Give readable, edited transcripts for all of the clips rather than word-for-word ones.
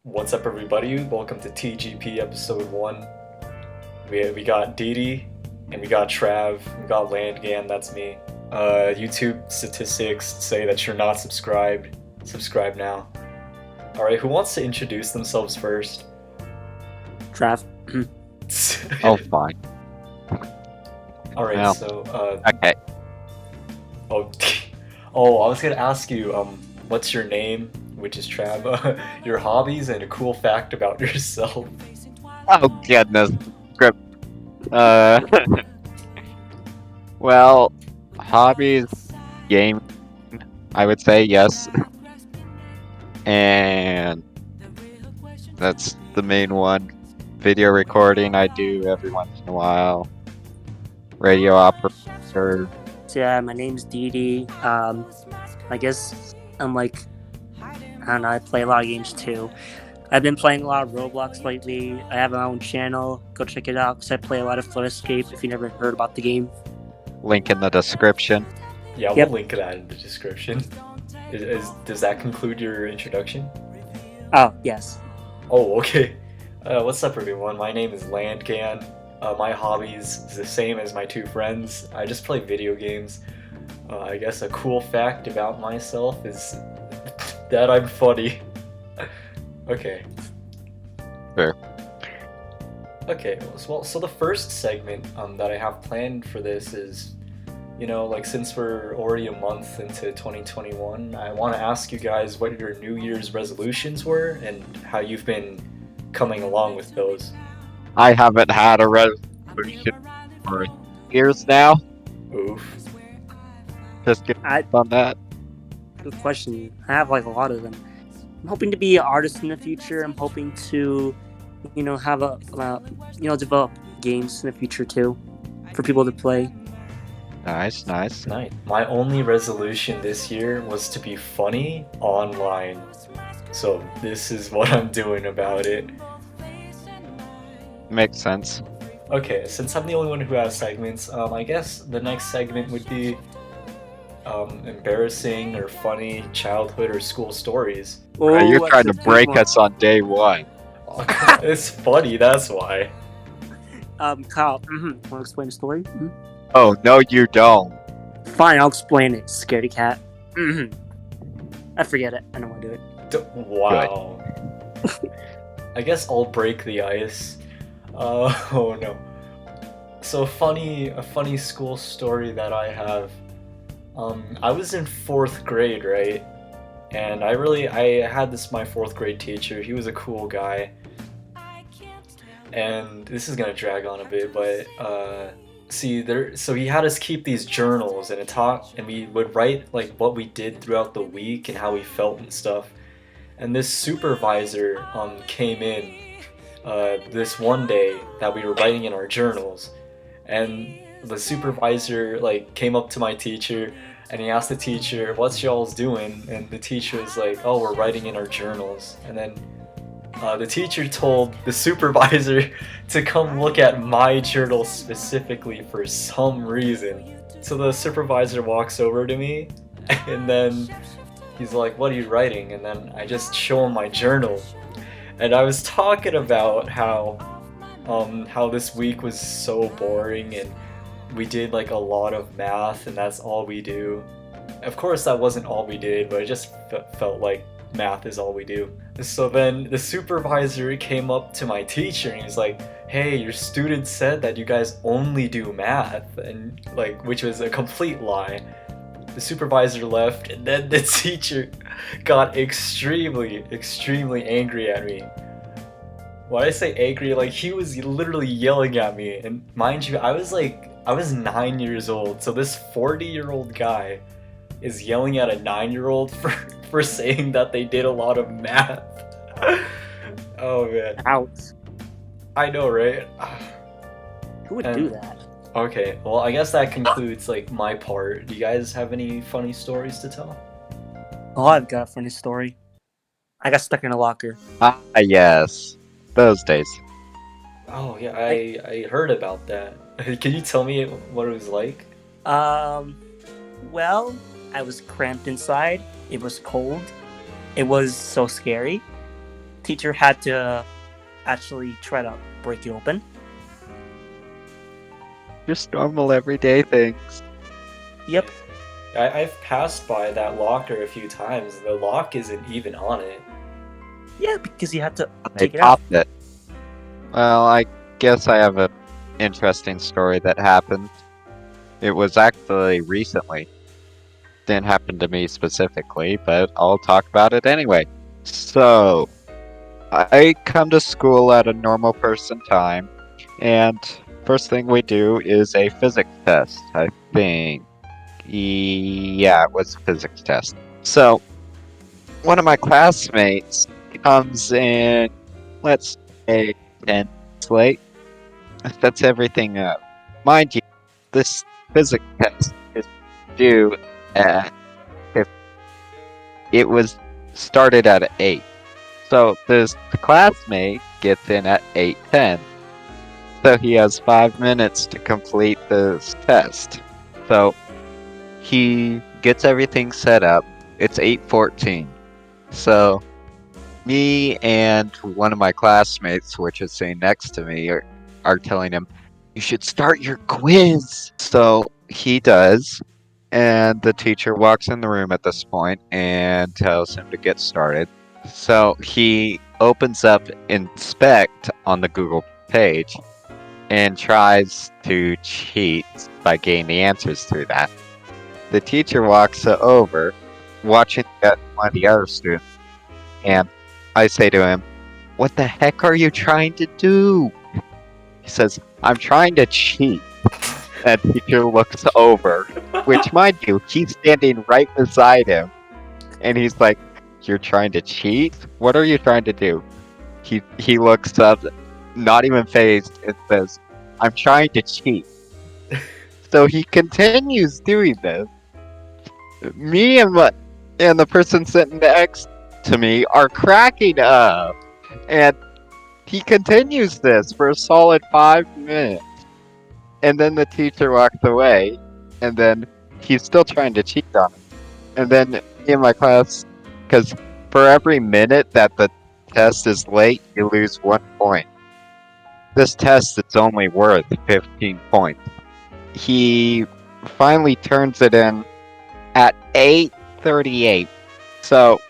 What's up, everybody? Welcome to TGP episode 1. We got Didi, and we got Trav, we got Landgan, that's me. YouTube statistics say that you're not subscribed. Subscribe now. Alright, who wants to introduce themselves first? Trav. Oh, fine. Alright, Well, so, Okay. oh, oh, I was gonna ask you, what's your name, which is Trav, your hobbies, and a cool fact about yourself. Oh, goodness. Grip. Uh, well, hobbies, game, I would say, yes. And that's the main one. Video recording, I do every once in a while. Radio operator. So yeah, my name's Didi. I guess I'm like, I don't know, I play a lot of games too. I've been playing a lot of Roblox lately. I have my own channel. Go check it out because I play a lot of Flood Escape if you never heard about the game. Link in the description. Yeah, Yep. we'll link that in the description. Does that conclude your introduction? Oh, yes. Oh, okay. What's up, everyone? My name is Landgan. My hobbies is the same as my two friends. I just play video games. I guess a cool fact about myself is that I'm funny. Okay. Fair. Okay, so the first segment that I have planned for this is, like since we're already a month into 2021, I want to ask you guys what your New Year's resolutions were and how you've been coming along with those. I haven't had a resolution for years now. Oof. Just get I on that. Good question. I have like a lot of them. I'm hoping to be an artist in the future. I'm hoping to, have develop games in the future too, for people to play. Nice. Nice. My only resolution this year was to be funny online. So this is what I'm doing about it. Makes sense. Okay, since I'm the only one who has segments, I guess the next segment would be embarrassing or funny childhood or school stories. Oh, You're that's trying a to good break one. us on day one. It's funny, that's why. Kyle, want to explain the story? Oh, no, you don't. Fine, I'll explain it. Scaredy cat. I forget it. I don't want to do it. Wow. I guess I'll break the ice. Oh no. So a funny school story that I have. I was in 4th grade, right? And I had my 4th grade teacher. He was a cool guy. And this is gonna drag on a bit, but so he had us keep these journals and we would write like what we did throughout the week and how we felt and stuff. And this supervisor came in this one day that we were writing in our journals, and the supervisor like came up to my teacher and he asked the teacher, "What's y'all's doing?" And the teacher was like, "Oh, we're writing in our journals." And then the teacher told the supervisor to come look at my journal specifically for some reason. So the supervisor walks over to me and then he's like, "What are you writing?" And then I just show him my journal. And I was talking about how this week was so boring and we did like a lot of math and that's all we do. Of course that wasn't all we did, but it just felt like math is all we do. So then the supervisor came up to my teacher and he was like, "Hey, your student said that you guys only do math," and like, which was a complete lie. The supervisor left, and then the teacher got extremely angry at me. When I say angry, like he was literally yelling at me. And mind you, I was 9 years old, so this 40-year-old guy is yelling at a 9-year-old for saying that they did a lot of math. Oh man. Ouch. I know, right? Who would And- do that? Okay, well I guess that concludes like my part. Do you guys have any funny stories to tell? Oh, I've got a funny story. I got stuck in a locker. Ah, yes. Those days. Oh yeah, I heard about that. Can you tell me what it was like? Well, I was cramped inside. It was cold. It was so scary. teacher had to actually try to break it open. Just normal everyday things. Yep. I've passed by that locker a few times, and the lock isn't even on it. Yeah, because he had to They take it out. popped it. Well, I guess I have a interesting story that happened. It was actually recently. Didn't happen to me specifically, but I'll talk about it anyway. So, I come to school at a normal person time, and first thing we do is a physics test, I think. Yeah, it was a physics test. So, one of my classmates comes in, let's say, 10 minutes late. That's everything up. Mind you, this physics test is due at if it was started at 8. So this classmate gets in at 8:10. So he has 5 minutes to complete this test. So he gets everything set up. It's 8:14. So me and one of my classmates, which is sitting next to me, are telling him, you should start your quiz. So he does, and the teacher walks in the room at this point and tells him to get started. So he opens up Inspect on the Google page and tries to cheat by getting the answers through that. The teacher walks over, watching one of the other students, and I say to him, what the heck are you trying to do? He says, I'm trying to cheat. That teacher looks over, which, mind you, he's standing right beside him. And he's like, you're trying to cheat? What are you trying to do? He looks up, not even phased, and says, I'm trying to cheat. So he continues doing this. Me and the person sitting next to me are cracking up. And he continues this for a solid 5 minutes. And then the teacher walks away, and then he's still trying to cheat on it. And then me and my class, because for every minute that the test is late, you lose 1 point. This test is only worth 15 points. He finally turns it in at 8:38. So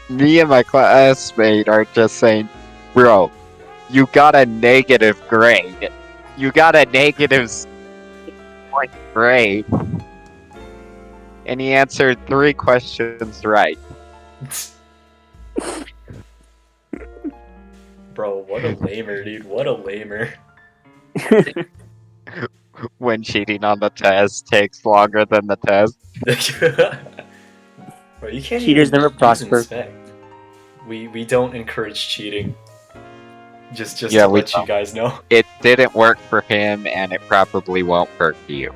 me and my classmate are just saying, bro, you got a negative grade. You got a negative point grade. And he answered 3 questions right. Bro, what a lamer, dude. What a lamer. When cheating on the test takes longer than the test. Bro, you can't Cheaters even never use prosper. Inspect. We don't encourage cheating. Just Yeah, to we let you guys know. It didn't work for him, and it probably won't work for you.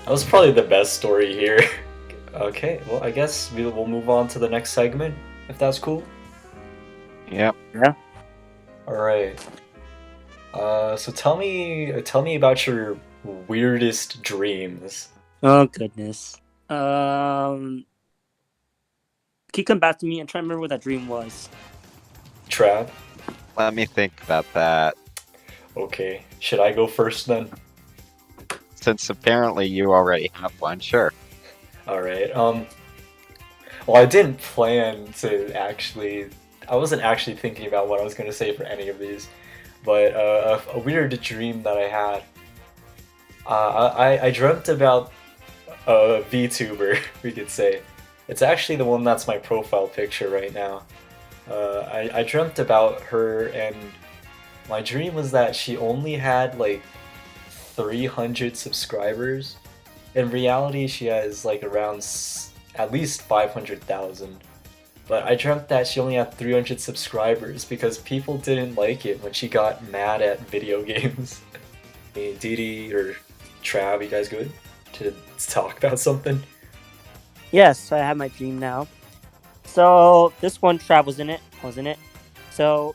That was probably the best story here. Okay, well, I guess we'll move on to the next segment, if that's cool. Yep. Alright. So tell me about your weirdest dreams. Oh goodness. Can you come back to me and try to remember what that dream was? Trav? Let me think about that. Okay. Should I go first then? Since apparently you already have one, sure. Alright. Well, I didn't plan to actually... I wasn't actually thinking about what I was going to say for any of these. But a weird dream that I had. I dreamt about a VTuber, we could say. It's actually the one that's my profile picture right now. I dreamt about her, and my dream was that she only had like 300 subscribers. In reality, she has like around at least 500,000. But I dreamt that she only had 300 subscribers because people didn't like it when she got mad at video games. Hey, Didi or Trav, you guys good to talk about something? Yes, I have my dream now. So this one, Trav was in it. I was in it. So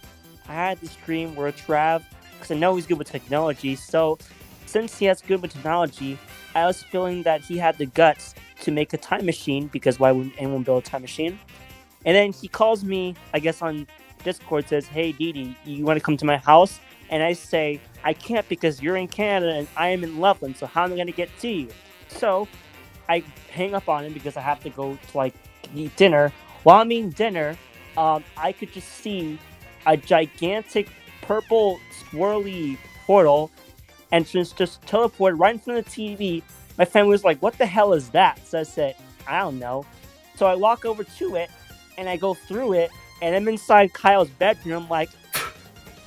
I had this dream where Trav, because I know he's good with technology, so since he has good with technology, I was feeling that he had the guts to make a time machine, because why wouldn't anyone build a time machine? And then he calls me, I guess on Discord says, "Hey, Didi, you want to come to my house?" And I say, "I can't because you're in Canada and I am in Loveland. So how am I going to get to you?" So I hang up on him because I have to go to like eat dinner. While I'm eating dinner, I could just see a gigantic purple swirly portal entrance just teleported right in front of the TV. My family was like, "What the hell is that?" So I said, "I don't know." So I walk over to it and I go through it, and I'm inside Kyle's bedroom. I'm like,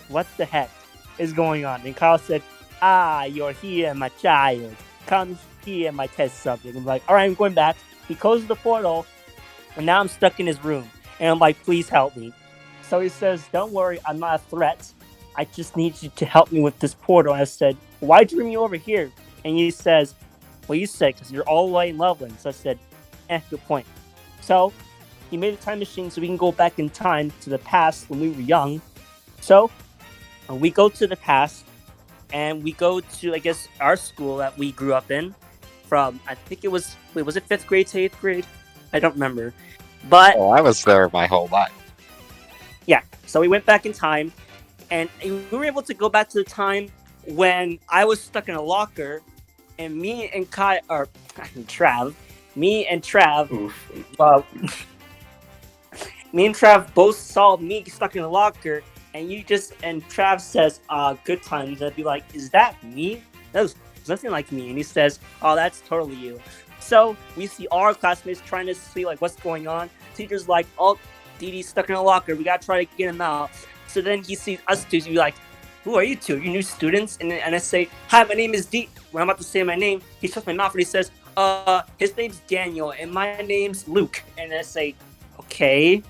"What the heck is going on?" And Kyle said, "Ah, you're here, my child. Come here, my test subject." I'm like, "All right, I'm going back." He closes the portal, and now I'm stuck in his room. And I'm like, "Please help me." So he says, "Don't worry, I'm not a threat. I just need you to help me with this portal." And I said, "Why'd you bring me over here?" And he says, "Well, you said, because you're all the way in Loveland." So I said, good point. So he made a time machine so we can go back in time to the past when we were young. So we go to the past, and we go to, I guess, our school that we grew up in from, I think it was, was it 5th grade to 8th grade? I don't remember. But Oh, I was there my whole life. yeah, so we went back in time, and we were able to go back to the time when I was stuck in a locker, and me and me and Trav, Oof. uh, me and Trav both saw me stuck in a locker, and Trav says, "Good times." I'd be like, "Is that me? That was nothing like me." And he says, "Oh, that's totally you." So we see all our classmates trying to see like what's going on. Teacher's like, "Oh, Didi's stuck in a locker. We gotta try to get him out." So then he sees us two. So he's like, "Who are you two? You new students?" And I say, "Hi, my name is D." When I'm about to say my name, he shuts my mouth and he says, his name's Daniel and my name's Luke." And I say, "Okay."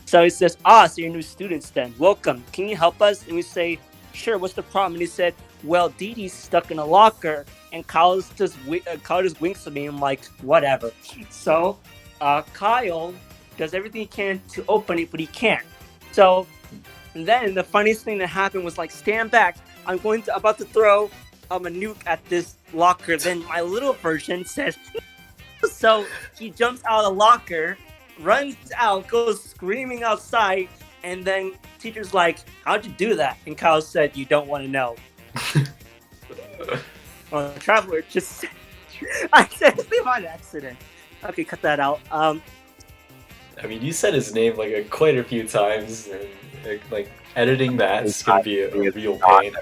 So he says, "So you're new students then. Welcome. Can you help us?" And we say, "Sure, what's the problem?" And he said, "Well, Didi's stuck in a locker." And Kyle just winks at me. I'm like, "Whatever." So Kyle does everything he can to open it, but he can't. So then the funniest thing that happened was like, "Stand back. About to throw a nuke at this locker." Then my little version says, so he jumps out of the locker, runs out, goes screaming outside, and then teacher's like, "How'd you do that?" And Kyle said, "You don't want to know." Well, the traveler just I said his name on accident. Okay, cut that out. I mean, you said his name like quite a few times, and like editing that's gonna be a real pain.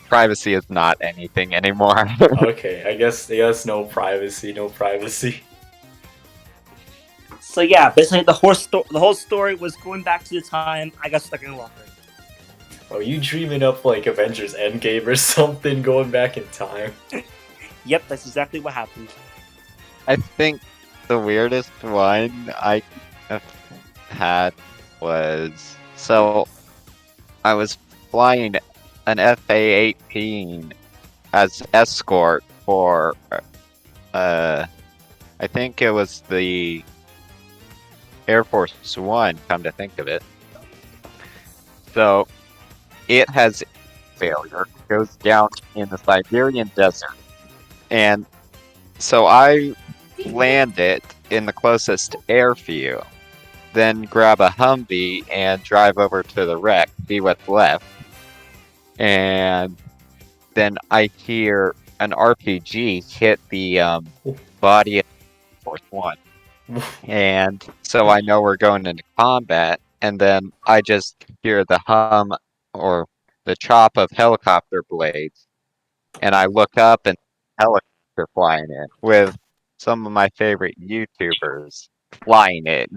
Privacy is not anything anymore. Okay, I guess no privacy, no privacy. So yeah, basically the whole story was going back to the time I got stuck in a locker. Oh, you dreaming up like Avengers Endgame or something, going back in time? Yep, that's exactly what happened. I think the weirdest one I have had was, so I was flying an FA-18 as escort for I think it was the Air Force One, come to think of it. So it has failure, goes down in the Siberian desert, and so I land it in the closest airfield, then grab a Humvee and drive over to the wreck, see what's left, and then I hear an RPG hit the body of Air Force One. And so I know we're going into combat, and then I just hear the hum or the chop of helicopter blades, and I look up and helicopter flying in with some of my favorite YouTubers flying it.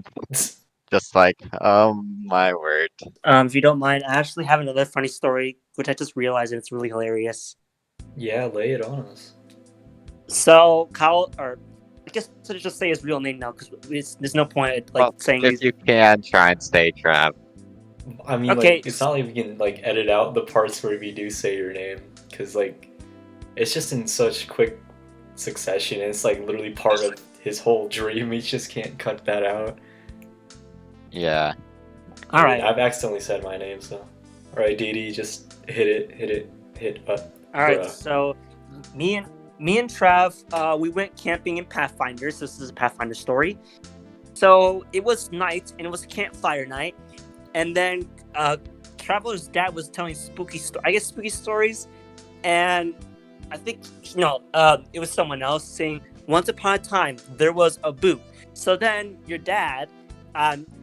Just like, oh my word. If you don't mind, I actually have another funny story, which I just realized and it's really hilarious. Yeah, lay it on us. So Kyle, or I guess I should just say his real name now because there's no point saying. If you can, try and stay trapped. I mean, Okay. like, it's not like we can like edit out the parts where we do say your name, because like, it's just in such quick succession, and it's like literally part of his whole dream. We just can't cut that out. Yeah. All right. I've accidentally said my name, so. All right, Didi, just hit up. All right. So me and Trav, we went camping in Pathfinder. So this is a Pathfinder story. So it was night, and it was campfire night, and then Traveler's dad was telling spooky stories, and I think it was someone else saying, "Once upon a time, there was a boo." So then your dad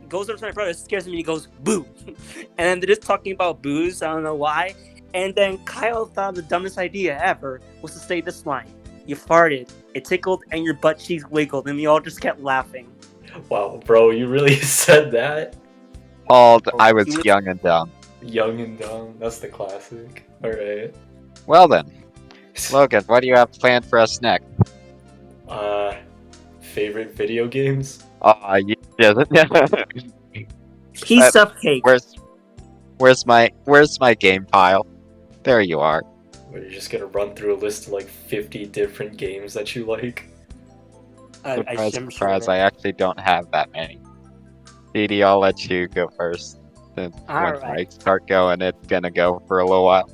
goes over to my brother, scares him, and he goes boo, and then they're just talking about boos. I don't know why. And then Kyle thought the dumbest idea ever was to say this line: "You farted, it tickled, and your butt cheeks wiggled," and we all just kept laughing. Wow, bro, you really said that? I was He was- young and dumb. Young and dumb. That's the classic. Alright. Well then, Logan, what do you have planned for us next? Favorite video games? You didn't. Piece of cake. Where's my game pile? There you are. Where you're just gonna run through a list of like 50 different games that you like? Surprise, I actually don't have that many. Didi, I'll let you go first. Then once I start going, it's gonna go for a little while.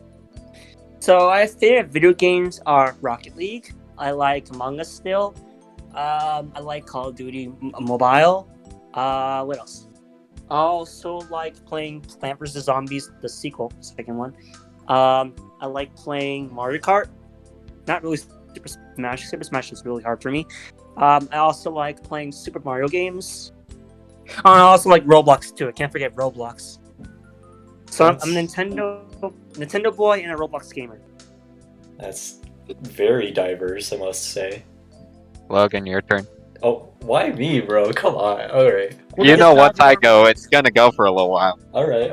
So my favorite video games are Rocket League. I like Among Us still. I like Call of Duty Mobile. What else? I also like playing Plant vs. Zombies, the sequel, second one. I like playing Mario Kart. Not really Super Smash. Super Smash is really hard for me. I also like playing Super Mario games. Oh, and I also like Roblox too. I can't forget Roblox. So I'm a Nintendo boy and a Roblox gamer. That's very diverse, I must say. Logan, your turn. Oh, why me, bro? Come on. Alright. You know, once I go, it's gonna go for a little while. Alright.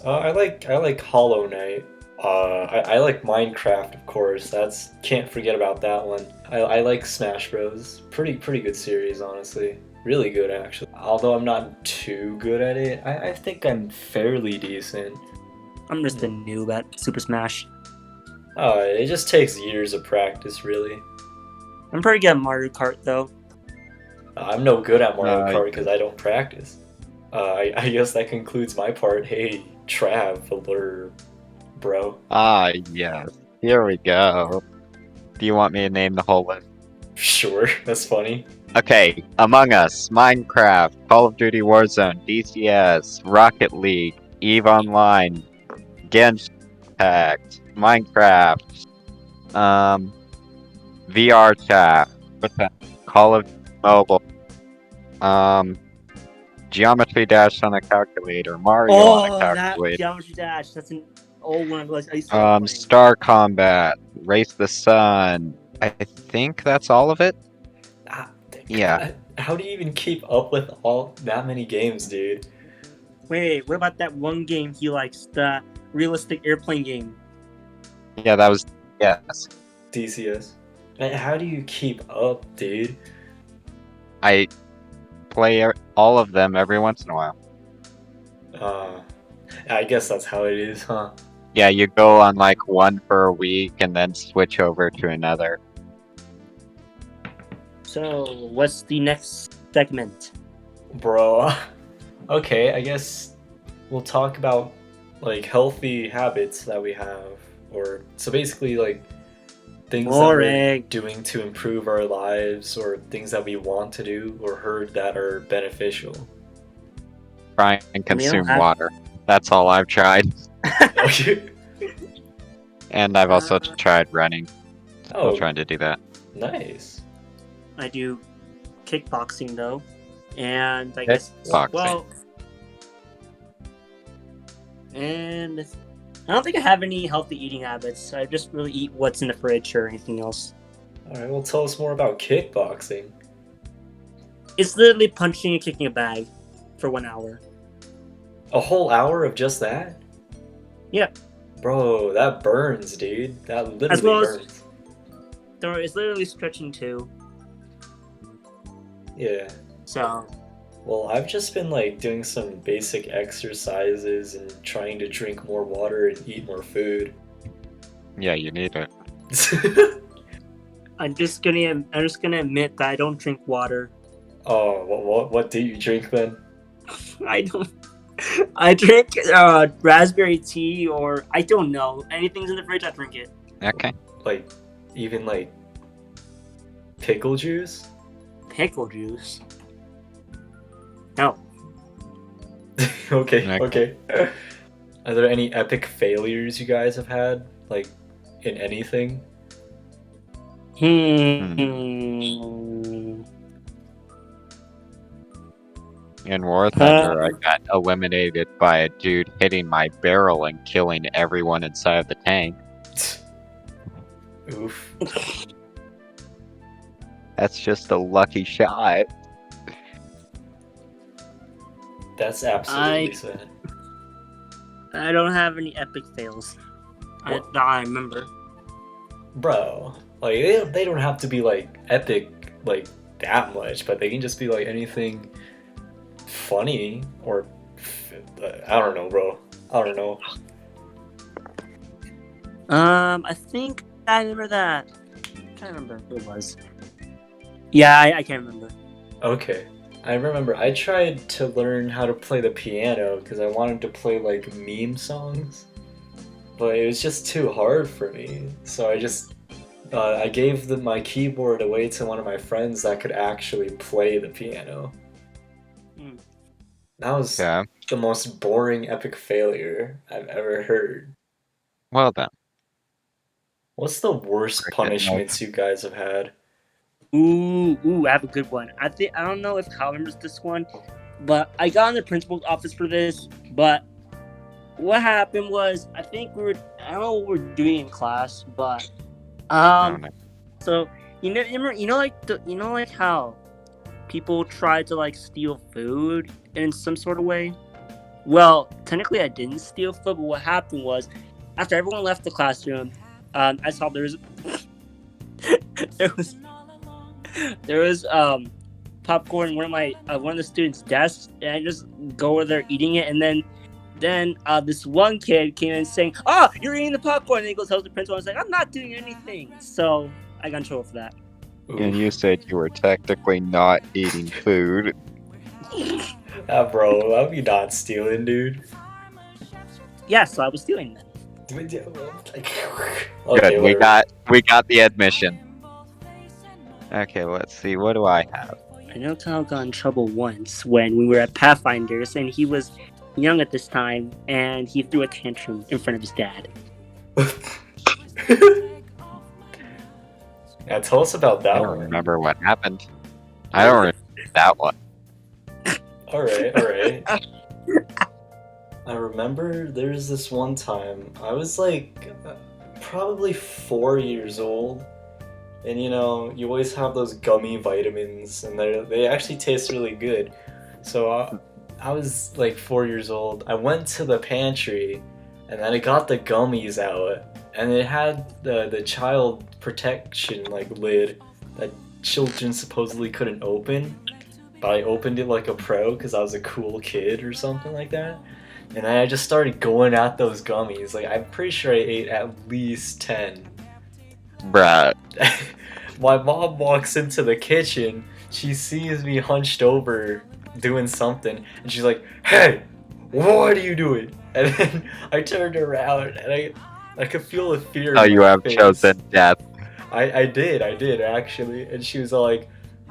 I like Hollow Knight. I like Minecraft, of course. Can't forget about that one. I like Smash Bros. Pretty good series, honestly. Really good, actually. Although I'm not too good at it, I think I'm fairly decent. I'm just a noob at Super Smash. It just takes years of practice, really. I'm pretty good at Mario Kart though. I'm no good at Mario No, Kart because I don't practice. I guess that concludes my part. Hey, Traveler, bro. Yes. Here we go. Do you want me to name the whole list? Sure, that's funny. Okay, Among Us, Minecraft, Call of Duty Warzone, DCS, Rocket League, EVE Online, Genshin Impact, Minecraft, VR Chat, Call of Mobile, Geometry Dash on a calculator, Mario on a That calculator, Geometry Dash. That's an old one. I used to love playing. Star Combat, Race the Sun. I think that's all of it. Yeah. How do you even keep up with all that many games, dude? Wait, what about that one game he likes, the realistic airplane game? Yeah, that was yes. DCS. Man, how do you keep up, dude? I play all of them every once in a while. I guess that's how it is, huh? Yeah, you go on like one for a week and then switch over to another. So, what's the next segment? Bro. Okay, I guess we'll talk about like healthy habits that we have, or so basically like things that we're doing to improve our lives, or things that we want to do or heard that are beneficial. Try and consume water. That's all I've tried. And I've also tried running. I'm trying to do that. Nice. I do kickboxing though, and I guess and I don't think I have any healthy eating habits. I just really eat what's in the fridge or anything else. Alright, well tell us more about kickboxing. It's literally punching and kicking a bag for 1 hour. A whole hour of just that? Yeah. Bro, that burns, dude. That literally burns. It's literally stretching too. Yeah. So. Well, I've just been like doing some basic exercises and trying to drink more water and eat more food. Yeah, you need it. I'm just gonna admit that I don't drink water. Oh, what do you drink then? I don't. I drink raspberry tea, or I don't know. Anything's in the fridge, I drink it. Okay. Like, even like pickle juice? Pickle juice? No. Okay, Okay. okay. Are there any epic failures you guys have had, like in anything? In War Uh, Thunder, I got eliminated by a dude hitting my barrel and killing everyone inside of the tank. Oof. That's just a lucky shot. That's absolutely sad. I don't have any epic fails. That I remember. Bro, like they don't have to be like epic like that much, but they can just be like anything funny or I don't know, bro. I don't know. I think I remember that. I can't remember who it was. Yeah, I can't remember. Okay. I remember I tried to learn how to play the piano because I wanted to play like meme songs, but it was just too hard for me. So I gave my keyboard away to one of my friends that could actually play the piano. Mm. That was Yeah. the most boring epic failure I've ever heard. Well then. What's the worst Cricket punishments you guys have had? Ooh, I have a good one. I don't know if Kyle remembers this one, but I got in the principal's office for this. But what happened was, I think I don't know what we were doing in class, but Oh, no. so like how people try to like steal food in some sort of way. Well, technically I didn't steal food, but what happened was, after everyone left the classroom, I saw there was there was popcorn in one of the students' desks, and I just go over there eating it, and then this one kid came in saying, "Oh, you're eating the popcorn," and he goes tells the principal. I was like, "I'm not doing anything," so I got in trouble for that. And you said you were technically not eating food. Bro, I'll be not stealing, dude. Yeah, so I was stealing that. Okay, Good, we got the admission. Okay, let's see, what do I have? I know Kyle got in trouble once when we were at Pathfinders, and he was young at this time, and he threw a tantrum in front of his dad. Yeah, tell us about that I don't one. remember what happened. I don't remember that one. Alright. I remember there's this one time, I was like probably 4 years old, and you know, you always have those gummy vitamins, and they actually taste really good. So I was like 4 years old, I went to the pantry, and then I got the gummies out, and it had the child protection like lid that children supposedly couldn't open, but I opened it like a pro because I was a cool kid or something like that. And then I just started going at those gummies. Like, I'm pretty sure I ate at least 10. Bruh. My mom walks into the kitchen. She sees me hunched over doing something. And she's like, "Hey, what are you doing?" And then I turned around and I could feel the fear Oh, in you my have face. chosen death. I did actually. And she was like,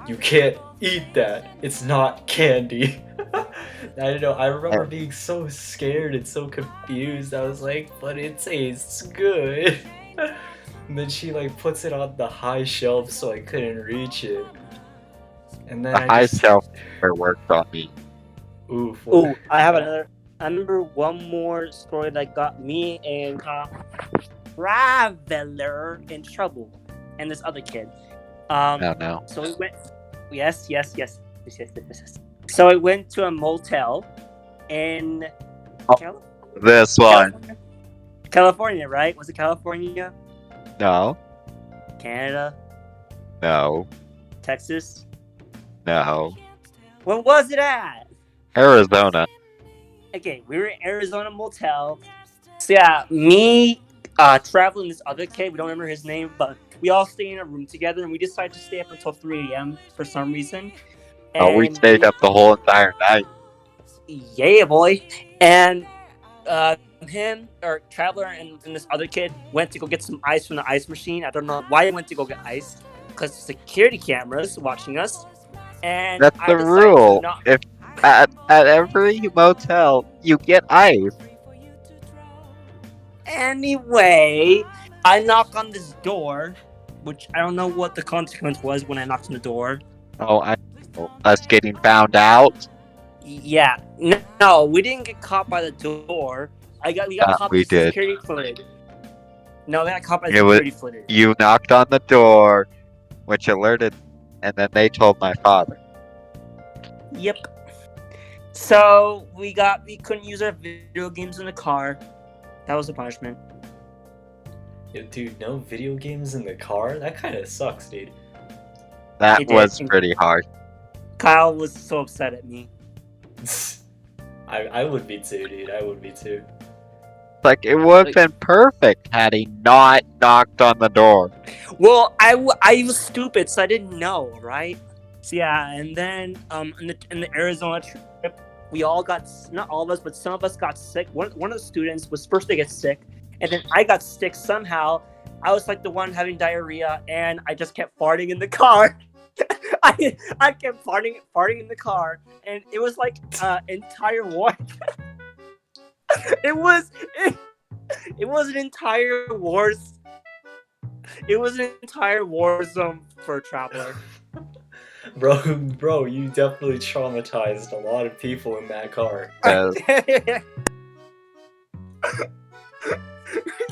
"You can't eat that. It's not candy." I don't know. I remember being so scared and so confused. I was like, "But it tastes good." And then she like puts it on the high shelf so I couldn't reach it. And then The high shelf never worked on me. Oof. Oh, I have another. I remember one more story that got me and Traveler in trouble, and this other kid. Oh no. So we went. Yes. So I went to a motel in This one. California, right? Was it California? No. Canada? No. Texas? No. Where was it at? Arizona. Okay, we were in Arizona motel. So yeah, me, traveling this other kid, we don't remember his name, but we all stayed in a room together, and we decided to stay up until 3 a.m. for some reason. Oh, we And stayed up the whole entire night. Yeah, boy. And him or Traveler and this other kid went to go get some ice from the ice machine. I don't know why they went to go get ice, because security cameras watching us. And That's I the decided to rule. not- If At every motel, you get ice. Anyway, I knock on this door, which I don't know what the consequence was when I knocked on the door. Oh, I know. Us getting found out. Yeah, no, we didn't get caught by the door. We got caught by We the did. security footage. No, we got caught by the It was security footage. you knocked on the door, which alerted, and then they told my father. Yep. So we couldn't use our video games in the car. That was the punishment. Yo, dude, no video games in the car? That kind of sucks, dude. That It did. was pretty hard. Kyle was so upset at me. I would be too, dude. I would be too. Like, it would have been perfect had he not knocked on the door. Well, I was stupid, so I didn't know, right? So yeah, and then in the Arizona trip, we all got, not all of us, but some of us got sick. One of the students was first to get sick, and then I got sick somehow. I was like the one having diarrhea, and I just kept farting in the car. I kept farting in the car, and it was like entire war. It was an entire war. It was an entire war zone for a traveler. Bro, you definitely traumatized a lot of people in that car. I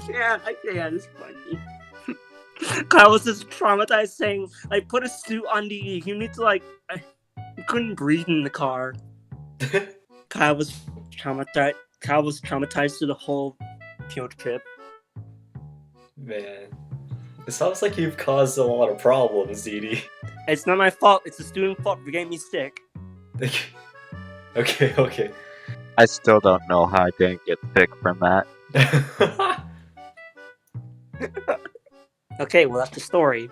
can't. It's funny. Kyle was just traumatized, saying, like, put a suit on DD. You need to, like, you couldn't breathe in the car. Kyle was traumatized through the whole field trip. Man, it sounds like you've caused a lot of problems, Dee. It's not my fault. It's the student's fault for getting me sick. Okay. I still don't know how I didn't get sick from that. Okay, well, that's the story.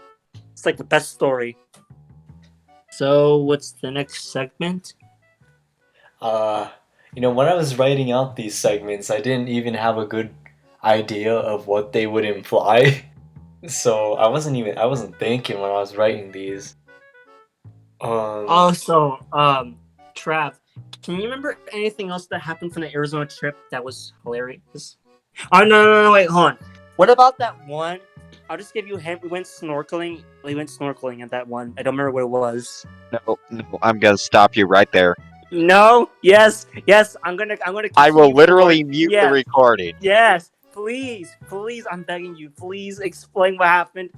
It's like the best story. So, what's the next segment? When I was writing out these segments, I didn't even have a good idea of what they would imply. So I wasn't thinking when I was writing these. Also, Trav, can you remember anything else that happened from the Arizona trip that was hilarious? Oh, no, wait, hold on. What about that one? I'll just give you a hint. We went snorkeling at that one. I don't remember what it was. No, I'm gonna stop you right there. No, yes, I'm gonna. I will literally mute the recording. Yes, please, I'm begging you. Please explain what happened.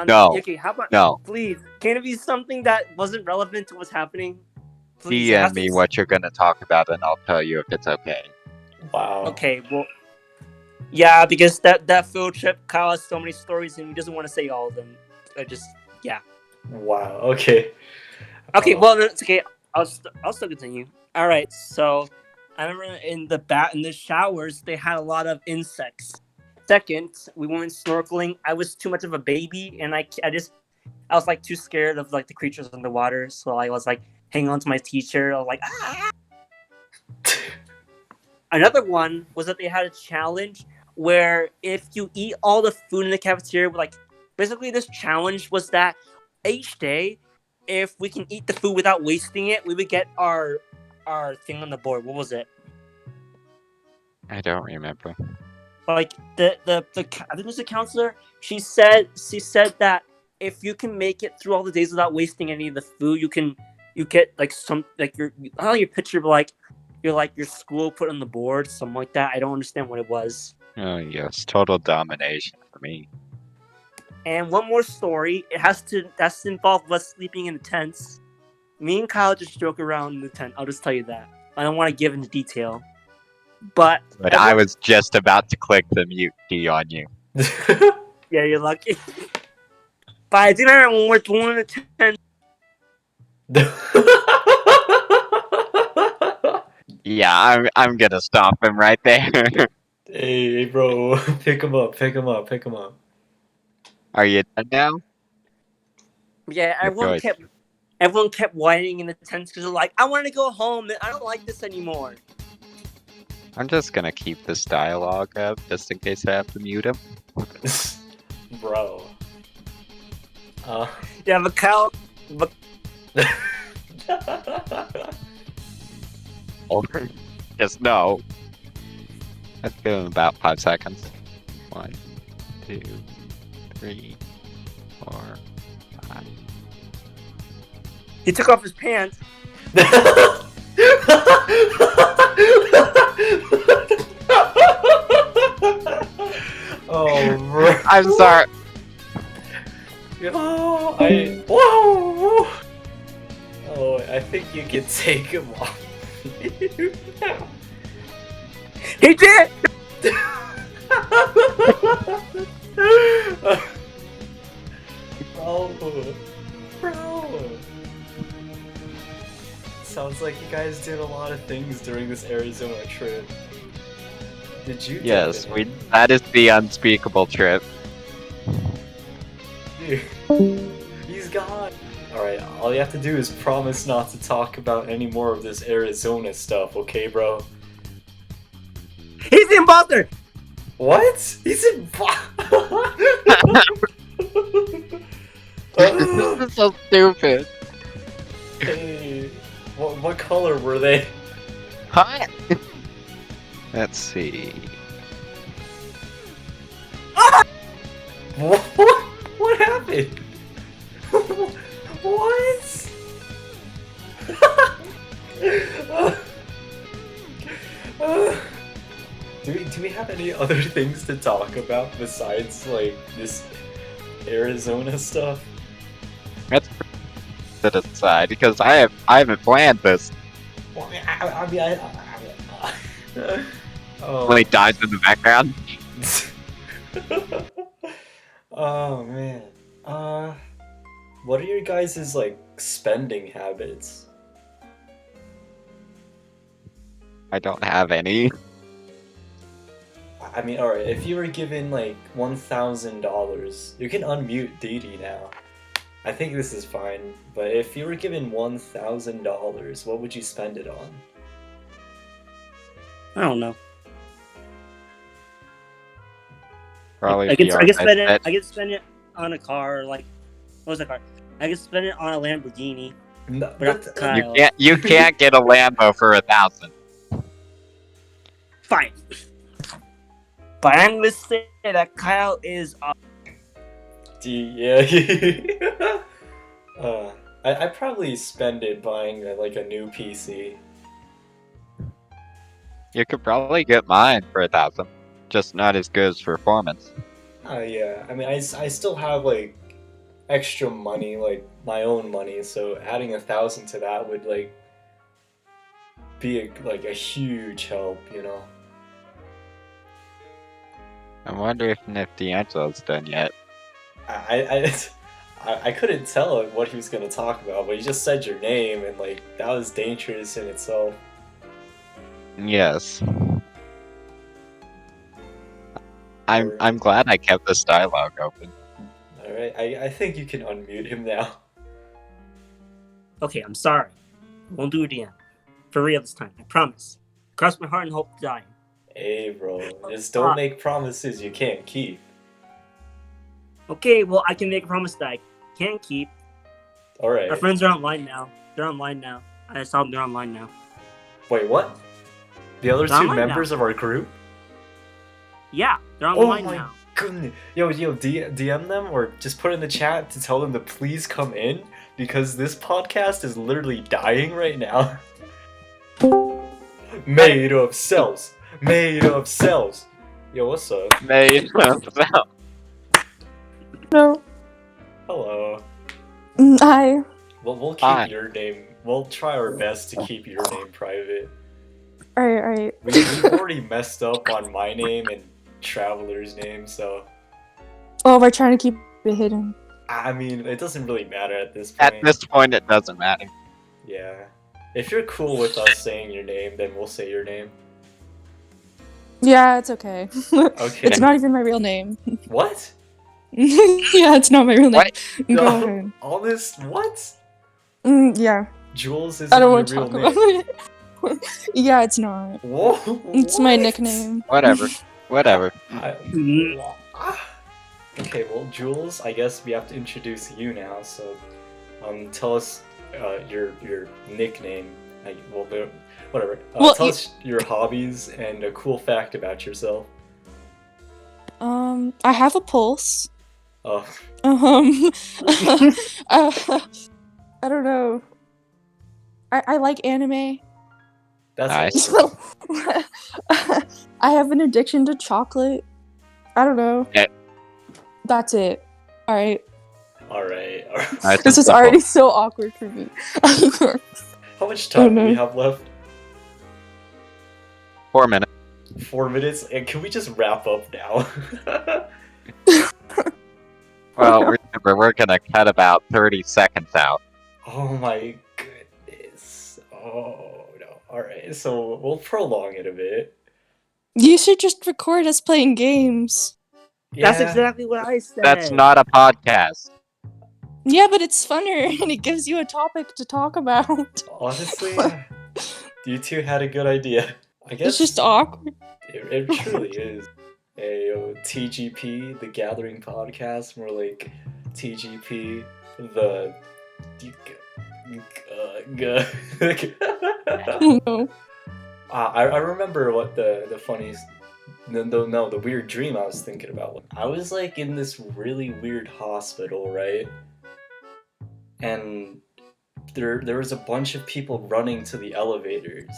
No. Okay, how about No. Please, can it be something that wasn't relevant to what's happening? Please, DM me what you're gonna talk about, and I'll tell you if it's okay. Wow. Okay, well, yeah, because that field trip, Kyle has so many stories, and he doesn't want to say all of them. Wow. Okay. Okay, well, no, it's okay. I'll still continue. All right, so I remember in the showers they had a lot of insects. Second, we went snorkeling. I was too much of a baby, and I was like too scared of like the creatures in the water, so I was like hanging on to my teacher. I was like, ah! Another one was that they had a challenge where if you eat all the food in the cafeteria, like basically this challenge was that each day, if we can eat the food without wasting it, we would get our thing on the board. What was it? I don't remember. Like the I think it was the counselor. She said that if you can make it through all the days without wasting any of the food, you get like some like your picture like your school put on the board, something like that. I don't understand what it was. Oh yes, total domination for me. And one more story. That's to involve us sleeping in the tents. Me and Kyle just joke around in the tent. I'll just tell you that. I don't want to give into detail. But I was just about to click the mute key on you. Yeah, you're lucky. But I think I remember when we're doing the tent. Yeah, I'm gonna stop him right there. Hey, bro, pick him up. Are you done now? Yeah, everyone kept whining in the tents because they're like, I want to go home. I don't like this anymore. I'm just gonna keep this dialogue up just in case I have to mute him. Bro. Yeah, but Kyle. No. Just no. Let's go in about 5 seconds. 1, 2, 3, 4, 5. He took off his pants. Oh, bro. I'm sorry. Whoa! Whoa! Oh, I think you can take him off. He did. Bro. Sounds like you guys did a lot of things during this Arizona trip. Did you? Yes, that is the unspeakable trip. Dude, he's gone. Alright, all you have to do is promise not to talk about any more of this Arizona stuff, okay, bro? He's in Boulder. What? He's in This is so stupid. Hey, what color were they? Huh? Let's see. What? What happened? What? Do we have any other things to talk about besides like this Arizona stuff? Let's put it aside because I haven't planned this. Well, I mean, oh. When he dies in the background. Oh man. What are your guys' like spending habits? I don't have any. I mean, alright, if you were given like $1,000, you can unmute Didi now. I think this is fine, but if you were given $1,000, what would you spend it on? I don't know. Probably I could spend it. VR I could spend it on a car. Like, what was the car? I could spend it on a Lamborghini. No, But but, Kyle. You can't get a Lambo for 1,000. Fine. But I'm gonna say that Kyle is. yeah. I'd probably spend it buying like a new PC. You could probably get mine for 1,000. Just not as good as performance. Yeah. I mean, I still have like extra money, like my own money. So adding 1,000 to that would like be like a huge help, you know. I wonder if D'Angelo's done yet. I couldn't tell what he was gonna talk about, but he just said your name, and like that was dangerous in itself. Yes. I'm glad I kept this dialogue open. All right, I think you can unmute him now. Okay, I'm sorry. Won't do it again. For real this time. I promise. Cross my heart and hope to die. Hey, bro, just don't make promises you can't keep. Okay, well I can make a promise that I can't keep. All right. Our friends are online now. They're online now. I saw them. They're online now. Wait, what? The other They're two online members of our group? Yeah, they're online my now. goodness. Yo, DM them or just put in the chat to tell them to please come in because this podcast is literally dying right now. Made of cells. Made of cells. Yo, what's up? Made of cells. No. Hello. Hi. We'll keep Hi. your name. We'll try our best to keep your name private. Alright. We've already messed up on my name and Traveler's name, so Oh, we're trying to keep it hidden. I mean, it doesn't really matter at this point. At this point, it doesn't matter. Yeah. If you're cool with us saying your name, then we'll say your name. Yeah, it's okay. Okay. It's not even my real name. What? Yeah, it's not my real name. What? Go ahead. Honest? What? Yeah. Jules isn't I don't your want to real talk name. about it. Yeah, it's not. Whoa. It's my what? nickname. Whatever. Whatever. Okay, well, Jules, I guess we have to introduce you now. So, tell us your nickname. Whatever. Well, Tell us your hobbies and a cool fact about yourself. I have a pulse. Oh, uh, I don't know. I like anime. that's Nice. awesome. I have an addiction to chocolate. I don't know. Yeah. That's it. All right. All right. All right. Nice This and is already simple. so awkward for me. How much time do we no. have left? 4 minutes. 4 minutes? And can we just wrap up now? Well, no. remember, we're gonna cut about 30 seconds out. Oh my goodness. Oh no. Alright, so we'll prolong it a bit. You should just record us playing games. Yeah. That's exactly what I said. That's not a podcast. Yeah, but it's funner and it gives you a topic to talk about. Honestly, you two had a good idea. I guess It's just awkward. it truly is. A TGP, the Gathering Podcast, more like TGP, the. No. I remember what the funniest. No, the weird dream I was thinking about. I was like in this really weird hospital, right? And there was a bunch of people running to the elevators,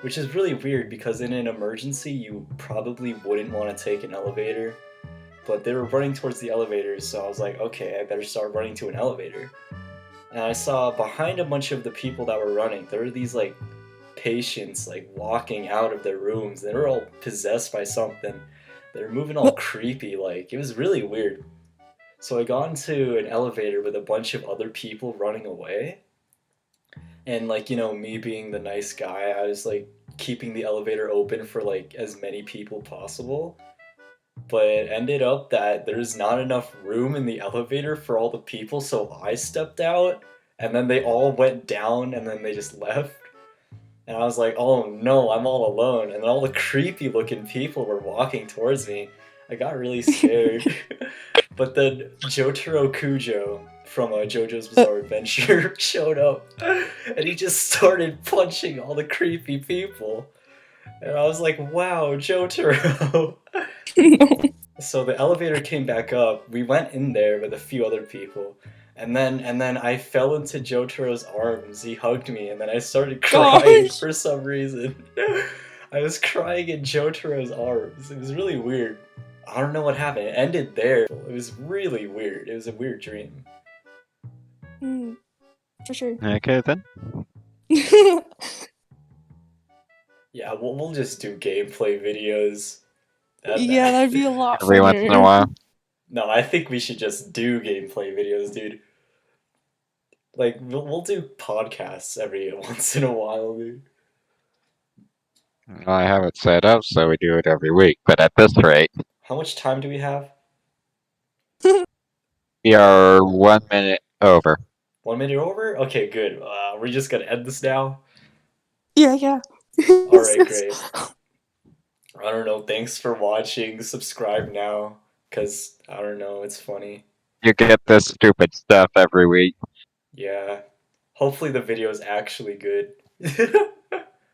which is really weird because in an emergency you probably wouldn't want to take an elevator, but they were running towards the elevators, so I was like, okay, I better start running to an elevator. And I saw behind a bunch of the people that were running, there were these like patients like walking out of their rooms. They were all possessed by something. They were moving all creepy, like it was really weird. So I got into an elevator with a bunch of other people running away. And like, me being the nice guy, I was like keeping the elevator open for like as many people possible. But it ended up that there's not enough room in the elevator for all the people, so I stepped out and then they all went down and then they just left. And I was like, oh no, I'm all alone. And then all the creepy looking people were walking towards me. I got really scared. But then Jotaro Kujo from JoJo's Bizarre Adventure showed up. And he just started punching all the creepy people. And I was like, wow, Jotaro. No. So the elevator came back up. We went in there with a few other people. And then I fell into Jotaro's arms. He hugged me, and then I started crying Gosh. for some reason. I was crying in Jotaro's arms. It was really weird. I don't know what happened. It ended there. It was really weird. It was a weird dream. For sure. Okay, then. Yeah, we'll just do gameplay videos. Yeah, that'd be a lot Every once in a funner. while. No, I think we should just do gameplay videos, dude. Like, we'll do podcasts every once in a while, dude. I have it set up so we do it every week, but at this rate, How much time do we have? we are 1 minute over. 1 minute over? Okay, good. We're just gonna end this now? Yeah. Alright, great. I don't know, thanks for watching. Subscribe now, because, I don't know, it's funny. You get this stupid stuff every week. Yeah. Hopefully the video is actually good.